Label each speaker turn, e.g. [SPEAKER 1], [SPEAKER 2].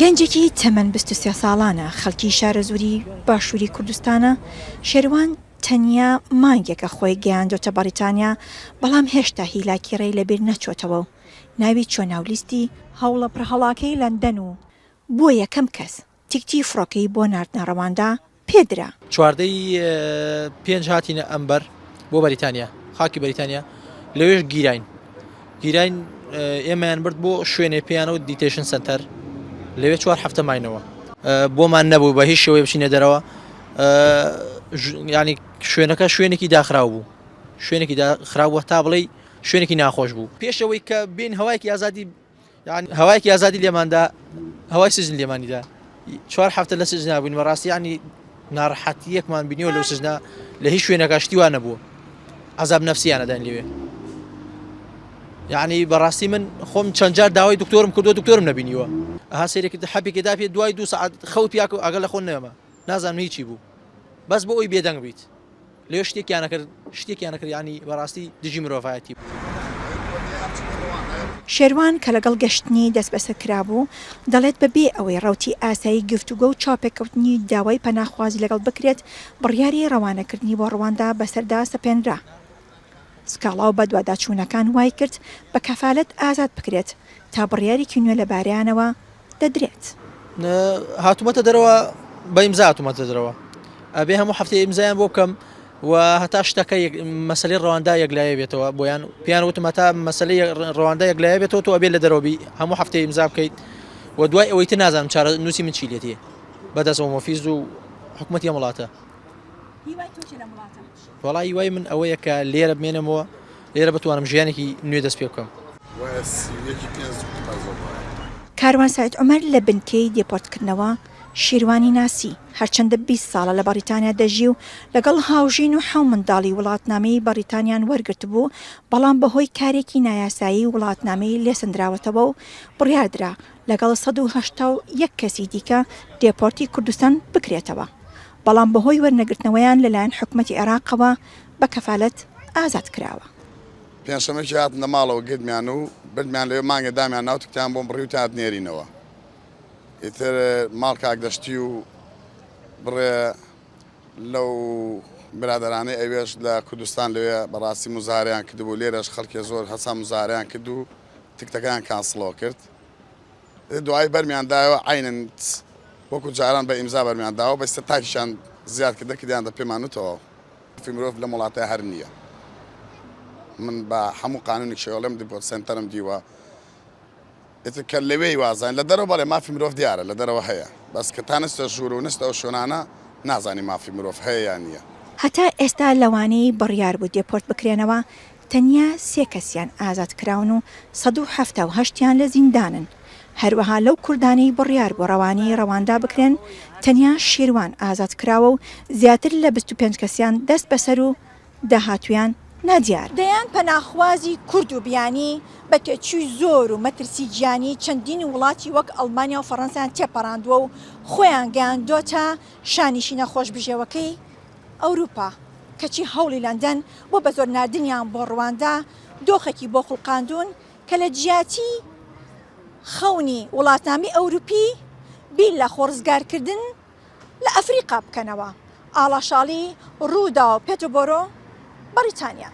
[SPEAKER 1] گەنجێکی تەمەن 23 ساڵانە خەڵکی شارە زووری باشووری کوردستانە شێروان تەنیا مانگێکە خۆی گەیاندۆتە بەریتانیا بەڵام هێشتا هیلاکی ڕێی لەبیر نەچۆتەوە و ناوی چۆ ناولیستی هەوڵە پڕهەڵاکەی لەندەن و بۆ یەکەم کەس تیکتی فڕۆکەی بۆ ناردنە ڕەواندا پێدرا.
[SPEAKER 2] چواردەی پێنج هاتینە ئەمبەر بۆ بەریتانیا خاکی بەریتانیا لەوێش گیراین ئێمەیان برد بۆ شوێنێ پێیانەوە دیتێشن سنتەر لەوێ 4 هەفتە ماینەوە بۆمان نەبوو بە هیچ شێوەیە بچینە دەرەوە ینی شوێنەکە شوێنێکی داخراو بوو شوێنێکی داخراوە تا بڵێ شوێنێکی ناخۆش بوو پێشەوەی کە بین هەوایەکی ئازادی هەوایەکی ئازادی لێماندا هەوای سزن لێمانیدا 4 هەفتە لە سزنا بووین بەڕاستی ینی ناڕەحەتیەکمان بینیوە لەو سزنا لە هیچ شوێنەکە شتیوان نەبووە عەزاب نەفسییانەدان لێوێ یعنی بەڕاستی من خۆم چەند جار داوای دکتۆرم کردو دکتۆرم نەبینیوە ئەها سەیرێکی حەپێکێدا پێ دوای 2 سەعات خەوت پیاکە و ئەگەر لە خۆن نەما نازانم هیچی بوو بەس بۆ ئەوی بێدەنگ بیت لێ شتێکیان نەکرد ینی بەڕاستی دژی مرۆڤایەتی بوو.
[SPEAKER 1] شێروان کە لەگەڵ گەشتنی دەست بەسەر کرابوو دەڵێت بەبێ ئەوەی ڕەوتی ئاسایی گفتوگۆ و چاپێککەوتنی داوای پەناخوازی لەگەڵ بکرێت بڕیاری ڕەوانەکردنی بۆ ڕەواندا بەسەردا سەپێنرا. سکاڵا و بەدوادا چوونەکان وای کرد بە کەفالەت ئازاد بکرێت تا بڕیارێکی نوێ لە بارەیانەوە دەدرێت.
[SPEAKER 2] هاتوومەتە دەرەوە بە ئیمزا هاتوومەتە دەرەوە ئەبێ هەموو هەفتەی ئیمزایان بۆ بکەم و هەتا شتەکە مەسەلەی ڕەواندا یەکلایە بێتەوە بۆیان پیان وتم هەتا مەسەلەی ڕەواندا یەکلایە بێتەوە تۆ ئەبێ لە دەرەوەبی هەموو هەفتەی ئیمزا بکەیت و دوای ئەوەی تر نازانم چارە نووسی من چی لێتێ بەدەستەوە مۆفیز و حکومەتی وڵاتە. وەڵی هیوای من ئەوەیە کە لێرە بمێنمەوە لێرە بتوانم ژیانێکی نوێ دەست پێ بکەم.
[SPEAKER 1] کاروان سعید عومەر لە بنکەی دێپۆرتکردنەوە شیروانی ناسی هەرچەندە 20 ساڵە لە بەریتانیا دەژی و لەگەڵ هاوژین و حەو منداڵی وڵاتنامەی بەریتانیان وەرگرت بوو بەڵام بەهۆی کارێکی نایاسایی وڵاتنامەی لێسەندراوەتەوە و بڕیاردرا لەگەڵ 181 کەسی دیکە دێپۆرتی کوردستان بکرێتەوە بەڵام بەهۆی وەرنەگرتنەوەیان لەلایەن حکومەتی عێراقەوە بە کەفالەت ئازاد کراوە.
[SPEAKER 3] پێنجشەممەی هاتنە ماڵەوە گرتمیان و بردمیان لەوێ مانگە دامیان ناوتکتیان بۆم بڕی و تا هاتنێرینەوە ئیتر ماڵ کاک دەشتی و بڕێ لەو برادەرانەی ئەوێش لە کوردستان لەوێ بەڕاستی مزاریان کردبوو لێرەش خەڵکی زۆر هەسا مزاریان کرد و تکتەکان کانسڵەوە کرد دوای بەرمیاندایەوە عینن وەکو جاران بە ئیمزا بەرمیانداوە بەستە تاکیشان زیاد کردە کردیان دە پێمانوتەوە مرۆڤ لە وڵاتای هەر نییە من بە هەموو قانونی شێوەڵێم دیپۆرت سنتەرم دیوە کە لەوێی وازان لە دەرەوە بەڵێ مافی مرۆڤ دیارە لە دەرەوە هەیە بەس کە تا نستە ژوور و نستە ئەو شوێنانە نازانی مافی مرۆڤ هەیە یان نییە.
[SPEAKER 1] هەتا ئێستا لەوانەی بڕیار بوو دێپۆرت بکرێنەوە تەنیا 3 کەسیان ئازاد کراون و 178 لە زیندانن. هەروەها لەو کوردانەی بڕیار بۆ ڕەوانی ڕەواندا بکرێن تەنیا شیروان ئازاد کراوە و زیاتر لە 25 کەسیان دەست بەسەر و داهاتویان نادیار. دەیان پەناخوازی کورد و بیانی بە تێچووی زۆر و مەترسی گیانی چەندین وڵاتی وەک ئەڵمانیا و فەڕەنسایان تێپەڕاندووە و خۆیان گەیاندۆتە شانیشینە خۆشبژێوەکەی ئەوروپا کەچی هەوڵی لەندەن بۆ بە زۆر ناردنیان بۆ ڕواندا دۆخێکی بۆ خوڵقاندون کە لە جیاتی خەونی وڵاتنامەی ئەوروپی بیل لە خۆڕزگارکردن لە ئەفریقا بکەنەوە. ئاڵاشاڵی ڕوودا و پێتۆبۆرۆ بەریتانیا.